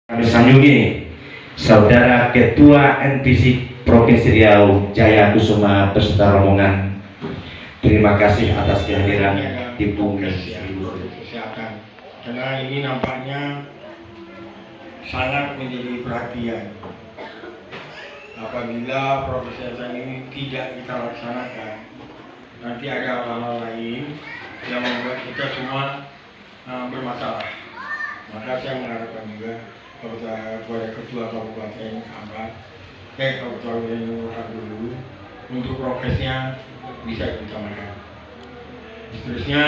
Kami sanjungi Saudara Ketua NPC Provinsi Riau Jaya Kusuma beserta rombongan. Terima kasih atas kehadirannya di Bumi Kesehatan, karena ini nampaknya sangat menjadi perhatian. Apabila proses kesehatan ini tidak kita laksanakan, nanti ada hal-hal lain yang membuat kita semua bermasalah. Maka saya mengharapkan juga kepada Ketua Kabupaten Ambat, Kabupaten dulu untuk progresnya bisa diutamakan. Seterusnya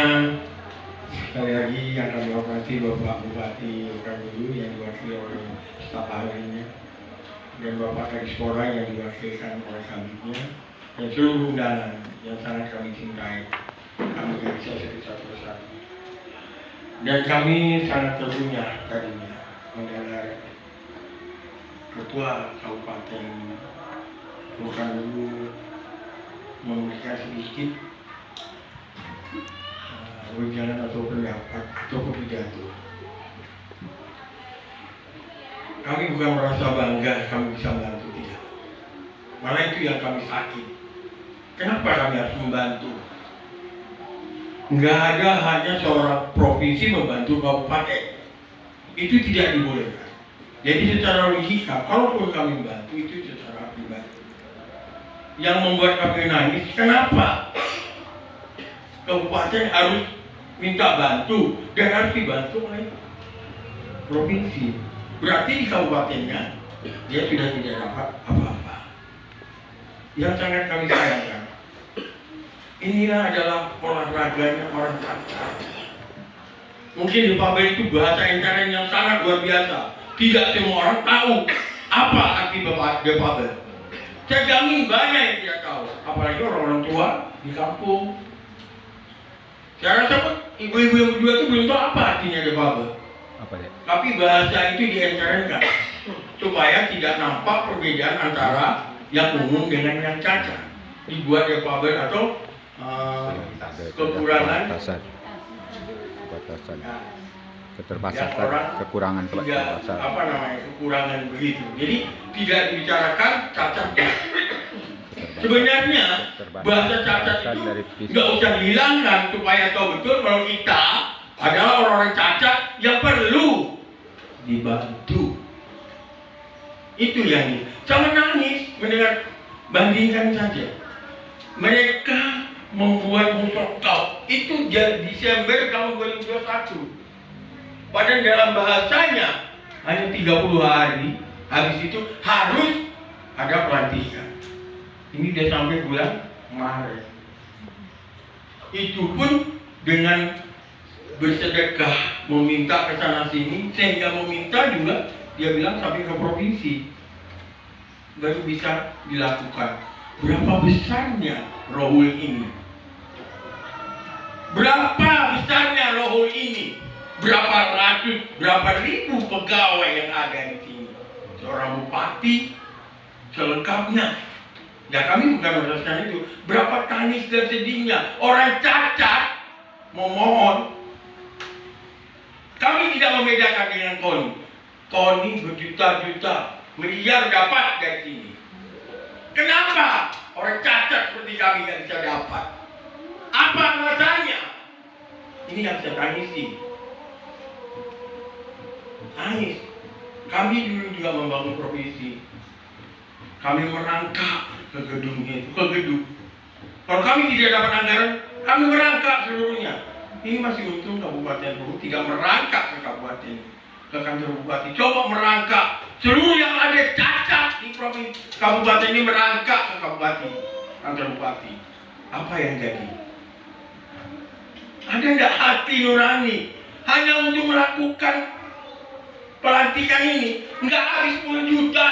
sekali lagi yang kami hormati Bapak Bupati dulu yang diwakili oleh staf ahlinya dan Bapak Kadispora yang diwakilkan oleh kabinetnya dan seluruh undangan yang sangat kami cintai. Kami tidak bisa sebut satu persatu. Dan kami sangat terpunya tadinya mendengar Ketua Kabupaten dulu memberikan sedikit wejangan atau pendapat atau pidato. Kami bukan merasa bangga kami bisa membantu, tidak. Malah itu yang kami sakit. Kenapa kami harus membantu? Nggak ada hanya seorang provinsi membantu kabupaten. Itu tidak dibolehkan. Jadi secara logika, kalaupun kami membantu itu secara pribadi. Yang membuat kami nangis, kenapa kabupaten harus minta bantu dan harus dibantu oleh provinsi? Berarti di kabupatennya dia sudah tidak dapat apa-apa. Yang sangat kami sayangkan, inilah adalah olahraganya orang cacat. Mungkin di Babel itu bahasa internet yang sangat luar biasa. Tidak semua orang tahu apa arti Babel. Saya jamin banyak yang tidak tahu, apalagi orang-orang tua di kampung. Saya rasa pun ibu-ibu yang berdua itu belum tahu apa artinya Babel. Tapi bahasa itu diinternetkan supaya tidak nampak perbedaan antara yang umum dengan yang cacat. Dibuat Babel atau kekurangan keterbatasan, kekurangan keterbatasan. Apa namanya, kekurangan begitu. Jadi tidak dibicarakan cacat. Sebenarnya bahasa cacat itu nggak usah dihilangkan supaya tahu betul kalau kita adalah orang-orang cacat yang perlu dibantu. Itu yang jangan nangis mendengar, bandingkan saja. Mereka membuat musyokau itu Desember tahun 2021. Padahal dalam bahasanya hanya 30 hari, habis itu harus ada pelantikan. Ini sudah sampai bulan Maret. Itu pun dengan bersedekah, meminta ke sana sini, sehingga meminta juga dia bilang sampai ke provinsi baru bisa dilakukan. Berapa besarnya rohul ini? Berapa besarnya rohul ini? Berapa ratus, berapa ribu pegawai yang ada di sini? Seorang bupati selengkapnya. Ya kami bukan merasakan itu. Berapa tangis dan sedihnya orang cacat memohon. Kami tidak membedakan dengan Koni. Koni berjuta-juta, miliar dapat dari sini. Kenapa orang cacat seperti kami tidak bisa dapat? Apa alasannya? Ini yang saya tangisi. Nangis. Kami dulu juga membangun provinsi. Kami merangkak ke gedungnya itu, ke gedung. Kalau kami tidak dapat anggaran, kami merangkak seluruhnya. Ini masih untung Kabupaten Luhut tidak merangkak ke kabupaten, ke kantor bupati. Coba merangkak seluruh yang ada cacat di provinsi kabupaten ini, merangkak ke kabupaten, kantor bupati. Apa yang jadi? Ada tidak hati nurani hanya untuk melakukan pelantikan ini? Nggak habis 10 juta.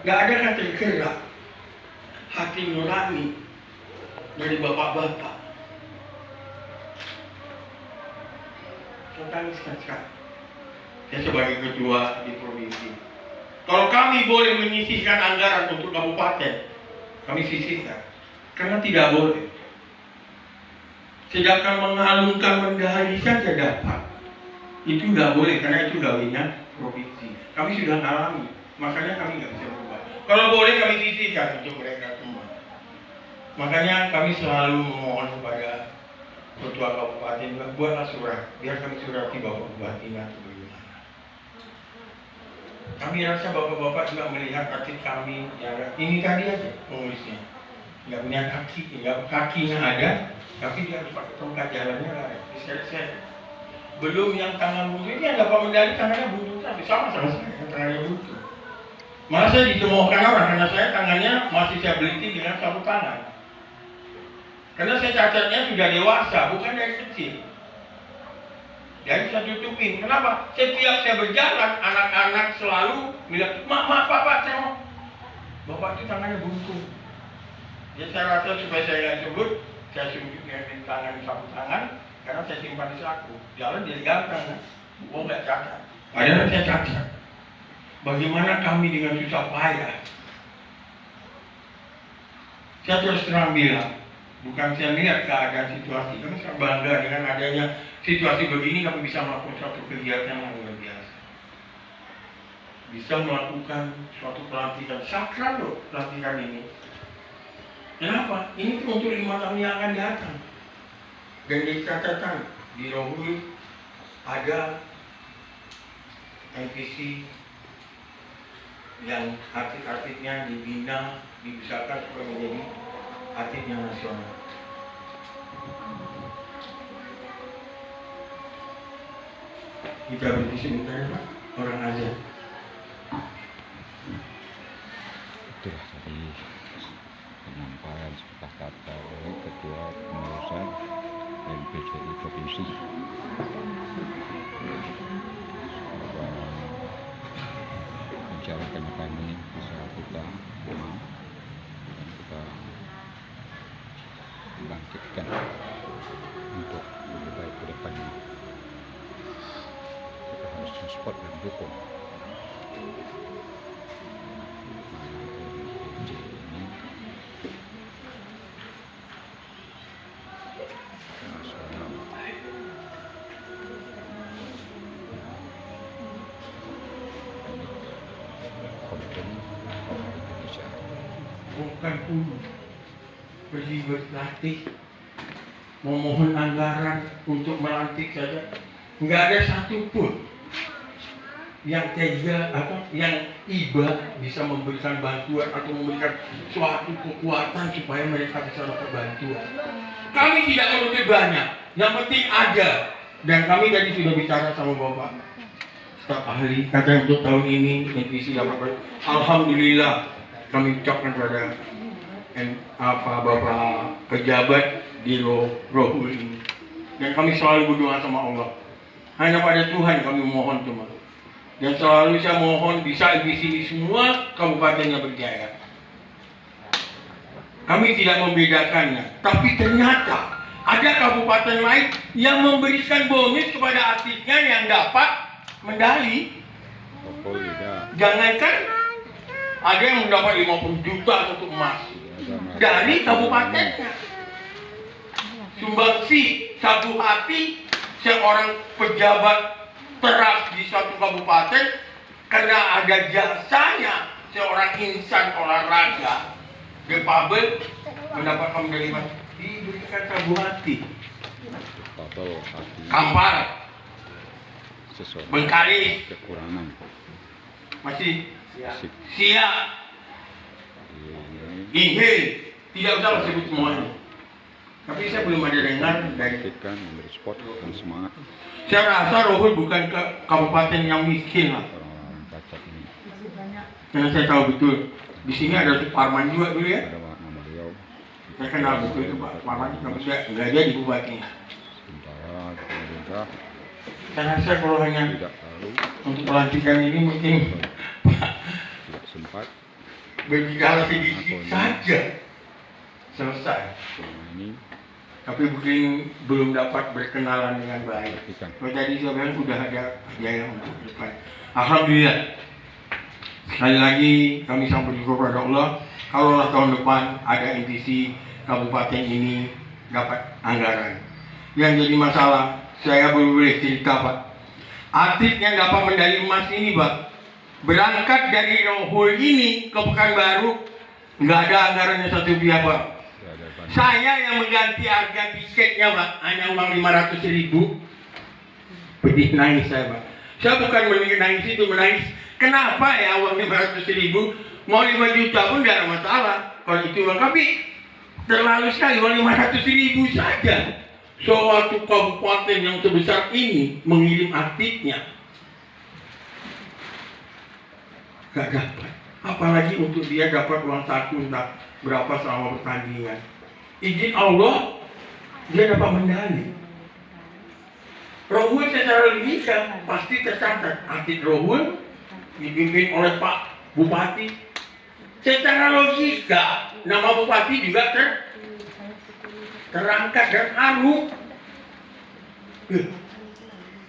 Nggak ada kata tergerak hati nurani dari bapak-bapak. Saya tangiskan sekali. Saya sebagai ketua di provinsi. Kalau kami boleh menyisihkan anggaran untuk kabupaten, kami sisihkan. Karena tidak boleh. Sedangkan mengalungkan mendahari saja dapat. Itu nggak boleh karena itu gawainya provinsi. Kami sudah ngalami, makanya kami nggak bisa berubah. Kalau boleh kami sisihkan untuk mereka semua. Makanya kami selalu memohon kepada ketua kabupaten, buatlah surat, biar kami surati Bapak Bupati atau bagaimana. Kami rasa bapak-bapak juga melihat kaki kami, ya ini tadi aja pengurusnya, nggak punya kaki, nggak kakinya ada, tapi dia harus pakai tongkat jalannya lah, diseret-seret. Belum yang tangan buntu ini yang dapat medali tangannya buntu tapi sama saya tangannya buntu. Malah saya dicemoohkan orang karena saya tangannya masih saya beliti dengan sapu tangan. Karena saya cacatnya sudah dewasa, bukan dari kecil. Jadi saya tutupin. Kenapa? Setiap saya berjalan, anak-anak selalu bilang, mak, papa, saya mau. Bapak itu tangannya buntu. Jadi saya rasa supaya saya nggak sebut, saya sembunyikan di tangan sapu tangan, karena saya simpan di saku. Jalan jadi ganteng, oh nggak cacat. Padahal saya cacat. Bagaimana kami dengan susah payah? Saya terus terang bilang, bukan saya lihat keadaan situasi, kami sangat bangga dengan adanya situasi begini, kami bisa melakukan suatu kegiatan yang luar biasa. Bisa melakukan suatu pelantikan, sakral loh pelantikan ini. Kenapa? Ini untuk 5 tahun yang akan datang. Dan di catatan, di Rohul ada NPC yang atlet-atletnya dibina, dibesarkan supaya menjadi atlet yang nasional. Kita berhenti sebentar ya Pak, orang aja. Itulah tadi penyampaian sepatah kata oleh Ketua Pengurusan MPCI Provinsi. Bicarakan kami bisa kita dan kita bangkitkan untuk lebih baik ke depannya. Kita harus support dan dukung. Ini nasional. Konten Indonesia. Bukan dulu pergi berlatih, memohon anggaran untuk melantik saja, nggak ada satupun yang tega atau yang iba bisa memberikan bantuan atau memberikan suatu kekuatan supaya mereka bisa dapat bantuan. Kami tidak menuntut banyak, yang penting ada. Dan kami tadi sudah bicara sama Bapak staf ahli, kata untuk tahun ini NPC dapat. Alhamdulillah kami ucapkan kepada Bapak pejabat di Rohul ini. Dan kami selalu berdoa sama Allah. Hanya pada Tuhan kami mohon cuma. Dan selalu saya mohon bisa di sini semua kabupatennya berjaya. Kami tidak membedakannya, tapi ternyata ada kabupaten lain yang memberikan bonus kepada atletnya yang dapat medali. Jangankan ada yang mendapat 50 juta untuk emas dari kabupatennya. Sumbangsi satu hati seorang pejabat teras di suatu kabupaten karena ada jasanya seorang insan olahraga difabel mendapatkan medali emas diberikan satu hati. Kampar, Bengkalis, kekurangan masih siap, Inhil, tidak usah sebut semuanya. Tapi saya belum ada dengar dari memberi support dan semangat. Saya rasa Rohul bukan ke kabupaten yang miskin lah. Orang-orang baca ini Karena saya tahu betul di sini ada Suparman juga dulu ya. ada nama beliau. Saya kenal betul itu Pak Suparman, tapi saya nggak jadi bupatinya. Sementara pemerintah Saya rasa kalau hanya tidak tahu, untuk pelantikan ini mungkin tidak sempat. berbicara sedikit saja selesai. Selama ini Tapi mungkin belum dapat berkenalan dengan baik. Bukan. Kalau tadi saya bilang sudah ada kerjaan untuk ke depan. Alhamdulillah. Sekali lagi kami sangat bersyukur kepada Allah. Kalau tahun depan ada NPC kabupaten ini dapat anggaran. Yang jadi masalah, saya boleh cerita Pak. atlet yang dapat medali emas ini, Pak, berangkat dari Rohul ini ke Pekanbaru, nggak ada anggarannya satu biaya, Pak. Saya yang mengganti harga tiketnya, Pak, hanya uang 500.000. Pedih nangis saya, Pak. Saya bukan menangis itu, menangis kenapa ya uang 500.000, mau 5 juta pun tidak ada masalah. Kalau itu Pak, tapi terlalu sekali uang 500.000 saja. Suatu kabupaten yang sebesar ini mengirim atletnya, gak dapat. Apalagi untuk dia dapat uang saku entah berapa selama pertandingan. Izin Allah, dia dapat medali. Rohul secara logika pasti tercatat. Atlet Rohul dipimpin oleh Pak Bupati. Secara logika nama Bupati juga terangkat dan harum.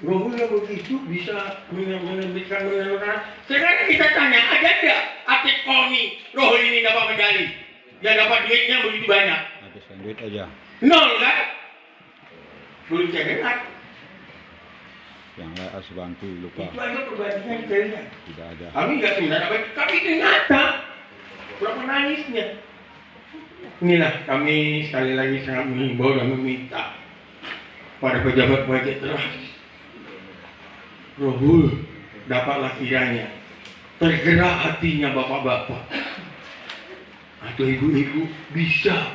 Rohul yang begitu bisa menerbitkan menentukan. Sekarang kita tanya, ada nggak atlet KONI Rohul ini dapat medali? Yang dapat duitnya begitu banyak? Habiskan duit aja. Nol kan? Belum saya dengar. Yang lain harus bantu, lupa. Itu aja perbandingan saya. Tidak ada. Kami nggak sebenarnya baik, tapi itu nyata. Berapa nangisnya? Inilah kami sekali lagi sangat mengimbau dan meminta pada pejabat wajib teras. Rohul dapatlah kiranya tergerak hatinya bapak-bapak atau ibu-ibu bisa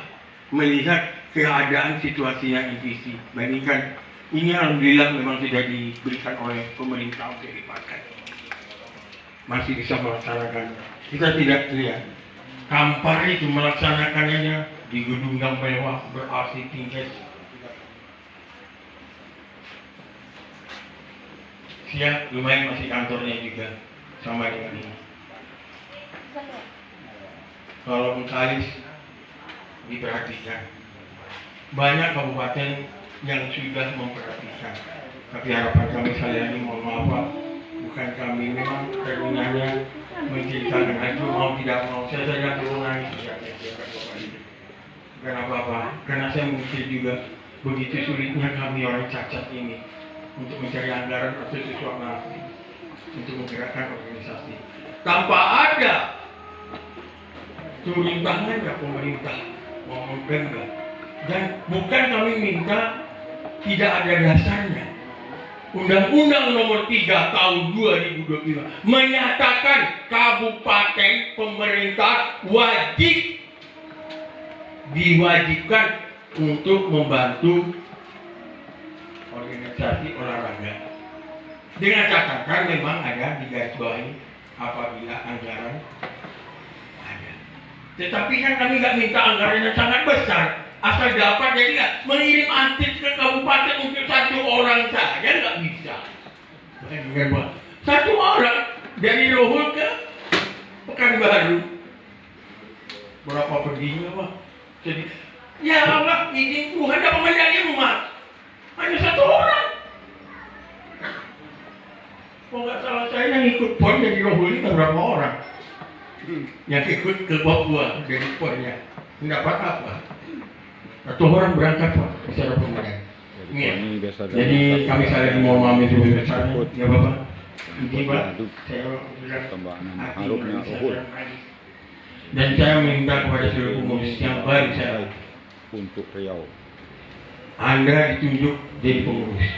melihat keadaan situasinya NPC. Bandingkan ini alhamdulillah memang sudah diberikan oleh pemerintah untuk dipakai. Masih bisa melaksanakan. Kita tidak lihat. Kampar itu melaksanakannya di gedung yang mewah ber-AC tinggi. Siap, lumayan masih kantornya juga sama dengan ini. Kalau Bengkalis diperhatikan, banyak kabupaten yang sudah memperhatikan. Tapi harapan kami sekalian ini, mohon maaf Pak, bukan kami, memang karunianya menceritakan itu mau tidak mau. Saya saja perlu nangis bukan apa-apa, karena saya mungkin juga begitu sulitnya kami orang cacat ini untuk mencari anggaran atau sesuatu nanti untuk menggerakkan organisasi tanpa ada turun tangannya pemerintah mau mempegang. Dan bukan kami minta, tidak ada dasarnya. Undang-Undang Nomor 3 Tahun 2025 menyatakan kabupaten pemerintah diwajibkan untuk membantu organisasi olahraga. Dengan catatan memang ada digarisbawahi apabila anggaran ada. Tetapi kan kami nggak minta anggaran yang sangat besar. Asal dapat, jadi nggak mengirim atlet ke kabupaten untuk satu orang saja nggak bisa. Satu orang dari Rohul ke Pekanbaru, berapa perginya Pak? Jadi ya Allah, izin Tuhan dapat medali emas hanya satu orang. Kalau nggak salah saya yang ikut pon dari Rohul ini berapa orang? Yang ikut ke Papua dari ponnya mendapat apa? Satu orang berangkat Pak secara pemenang. Jadi kami saling mau memahami dulu besarnya, ya Bapak. Ini Pak, saya Tambahan harupnya Rohul dan saya minta kepada seluruh pengurus yang baru saya untuk Riau. Anda ditunjuk jadi pengurus,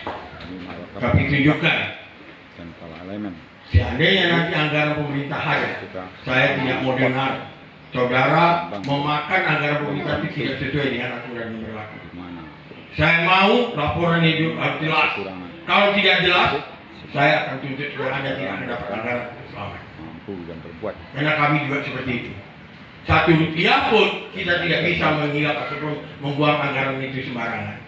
tapi tunjukkan. Dan kepala elemen. Seandainya nanti anggaran pemerintah ada, saya tidak mau dengar saudara memakan anggaran pemerintah itu tidak sesuai dengan aturan yang berlaku. Saya mau laporan itu harus jelas. Kalau tidak jelas, saya akan tuntut supaya Anda tidak mendapat anggaran selamat. Mampu dan berbuat. Karena kami juga seperti itu. Satu rupiah pun kita tidak bisa menghilap ataupun membuang anggaran itu sembarangan.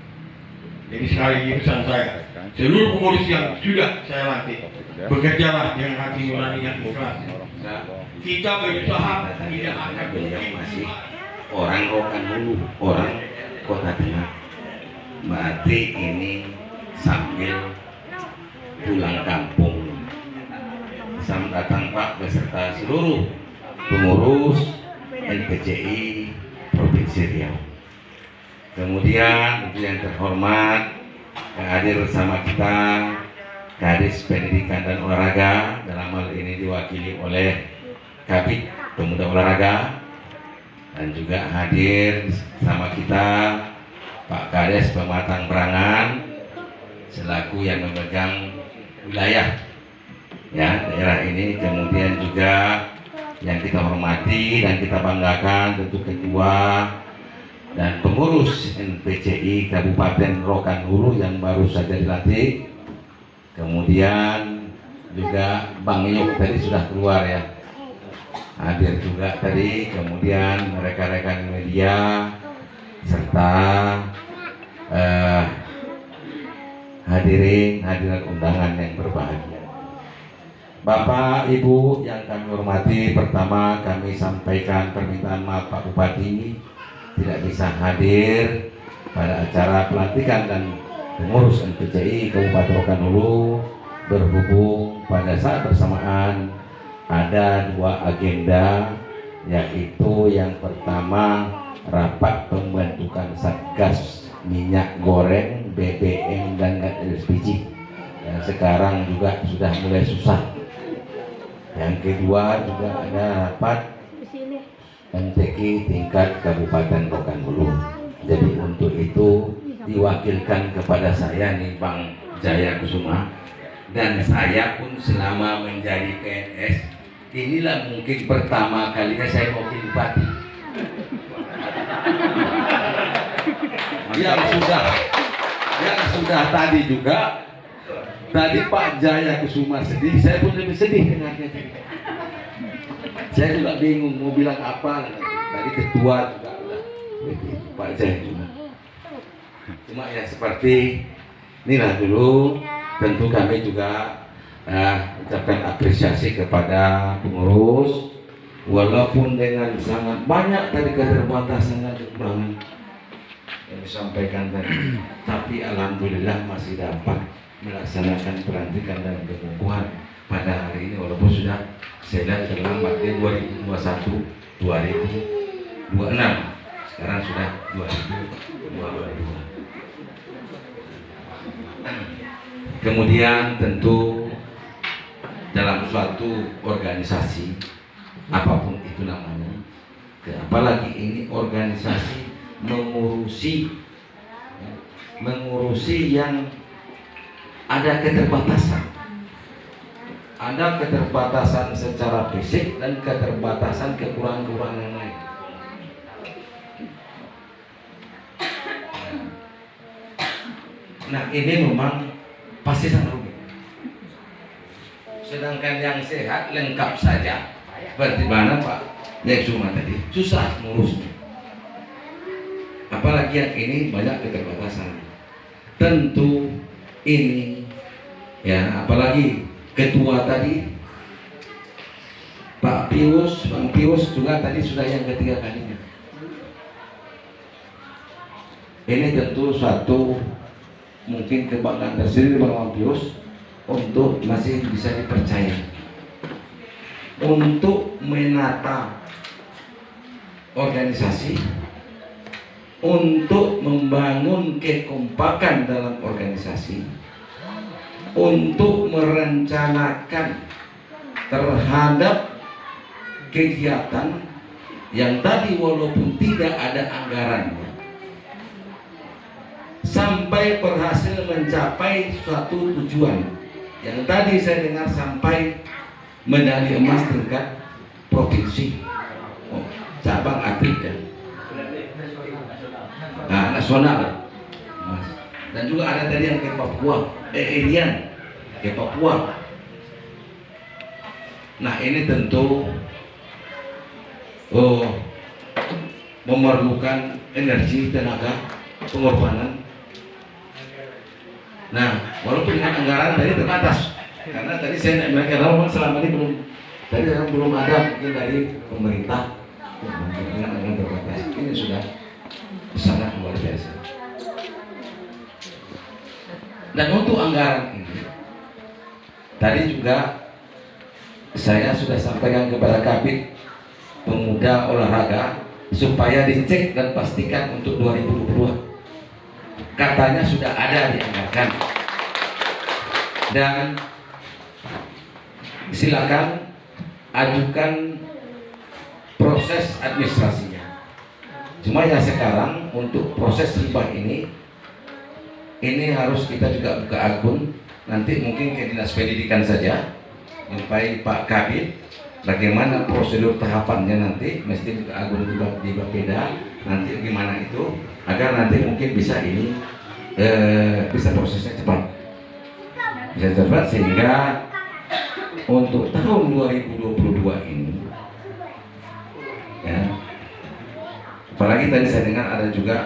Jadi sekali lagi pesan saya, seluruh pengurus yang sudah saya latih, bekerjalah dengan hati nurani yang ikhlas. Kita berusaha tidak akan masih orang Rokan Hulu, orang Kota Tengah. Mbak Ati ini sambil pulang kampung. Selamat datang Pak beserta seluruh pengurus LPCI Provinsi Riau. Kemudian yang terhormat yang hadir bersama kita Kadis Pendidikan dan Olahraga, dalam hal ini diwakili oleh Kabid Pemuda Olahraga, dan juga hadir sama kita Pak Kades Pematang Perangan selaku yang memegang wilayah ya daerah ini. Kemudian juga yang kita hormati dan kita banggakan tentu ketua dan pengurus NPCI Kabupaten Rokan Hulu yang baru saja dilantik. Kemudian juga Bang Yuk tadi sudah keluar ya, hadir juga tadi. Kemudian rekan-rekan media serta hadirin undangan yang berbahagia. Bapak Ibu yang kami hormati, pertama kami sampaikan permintaan maaf Pak Bupati tidak bisa hadir pada acara pelantikan dan pengurus NPCI Kabupaten Rokan Hulu berhubung pada saat bersamaan ada dua agenda, yaitu yang pertama rapat pembentukan Satgas minyak goreng, BBM dan LPG yang sekarang juga sudah mulai susah. Yang kedua juga ada rapat MTQ tingkat Kabupaten Rokan Hulu. Jadi untuk itu diwakilkan kepada saya nih Bang Jaya Kusuma, dan saya pun selama menjadi PNS inilah mungkin pertama kalinya saya mewakili bupati yang sudah tadi juga tadi Pak Jaya Kusuma sedih, saya pun lebih sedih dengarnya. Saya juga bingung mau bilang apa. Tadi ketua juga udah Pak Jaya juga. Cuma ya seperti inilah dulu. Tentu kami juga ucapkan apresiasi kepada pengurus, walaupun dengan sangat banyak tadi keterbatasan dan kekurangan yang disampaikan tadi, tapi alhamdulillah masih dapat melaksanakan pelantikan dan pengukuhan pada hari ini, walaupun sudah saya lihat terlambat di 2021 2026, sekarang sudah 2022. Kemudian tentu dalam suatu organisasi apapun itu namanya, apalagi ini organisasi mengurusi yang ada keterbatasan secara fisik dan keterbatasan kekurangan-kekurangan yang lain. Nah ini memang pasti sangat rumit. Sedangkan yang sehat lengkap saja. Berarti mana Pak Kusuma tadi susah ngurusnya. Apalagi yang ini banyak keterbatasan. Tentu ini ya, apalagi ketua tadi Bang Pius juga tadi sudah yang ketiga kalinya. Ini tentu suatu mungkin kebanggaan tersendiri Bang Pius untuk masih bisa dipercaya untuk menata organisasi, untuk membangun kekompakan dalam organisasi, untuk merencanakan terhadap kegiatan yang tadi walaupun tidak ada anggarannya, sampai berhasil mencapai suatu tujuan yang tadi saya dengar sampai medali emas tingkat provinsi, cabang atlet ya, nasional, dan juga ada tadi yang ke Papua, ke Papua. Nah ini tentu memerlukan energi, tenaga, pengorbanan. Nah, walaupun dengan anggaran tadi terbatas, karena tadi saya mereka tahu selama ini belum ada mungkin dari pemerintah dengan anggaran terbatas. Ini sudah sangat luar biasa. Dan untuk anggaran ini, tadi juga saya sudah sampaikan kepada Kabid Pemuda Olahraga supaya dicek dan pastikan untuk 2022. Katanya sudah ada dianggarkan. dan silakan ajukan proses administrasinya. Cuma ya sekarang untuk proses hibah ini harus kita juga buka akun, nanti mungkin ke dinas pendidikan saja, sampai Pak Kabid bagaimana prosedur tahapannya, nanti mesti buka akun di Bapeda, nanti gimana itu agar nanti mungkin bisa ini bisa prosesnya cepat, sehingga untuk tahun 2022 ini ya, apalagi tadi saya dengar ada juga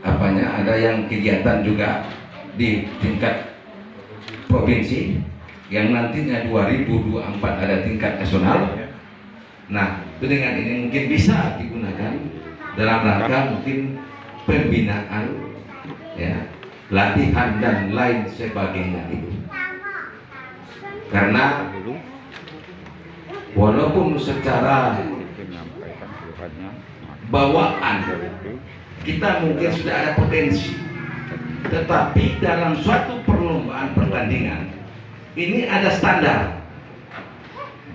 ada yang kegiatan juga di tingkat provinsi yang nantinya 2024 ada tingkat nasional. Nah, itu dengan ini mungkin bisa digunakan dalam rangka mungkin pembinaan, ya, latihan dan lain sebagainya itu. Karena walaupun secara menyampaikan keluhannya bawaan kita mungkin sudah ada potensi, tetapi dalam suatu perlombaan pertandingan ini ada standar,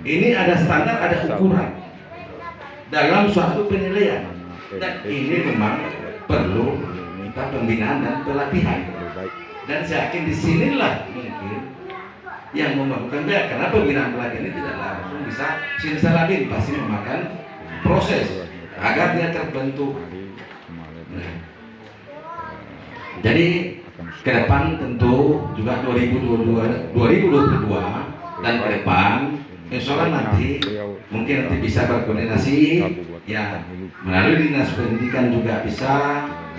ada ukuran dalam suatu penilaian, dan ini memang perlu kita pembinaan dan pelatihan. Dan saya yakin disinilah mungkin yang memakan biaya, karena pembinaan pelatihan ini tidak langsung bisa simsalabim, pasti memakan proses agar dia terbentuk. Nah, jadi ke depan tentu juga 2022 dan ke depan insya Allah nanti mungkin bisa berkoordinasi ya melalui dinas pendidikan, juga bisa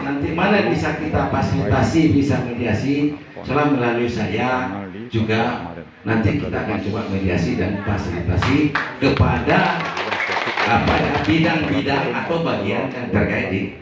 nanti mana bisa kita fasilitasi, bisa mediasi, soalnya melalui saya juga nanti kita akan coba mediasi dan fasilitasi kepada bidang-bidang atau bagian yang terkait di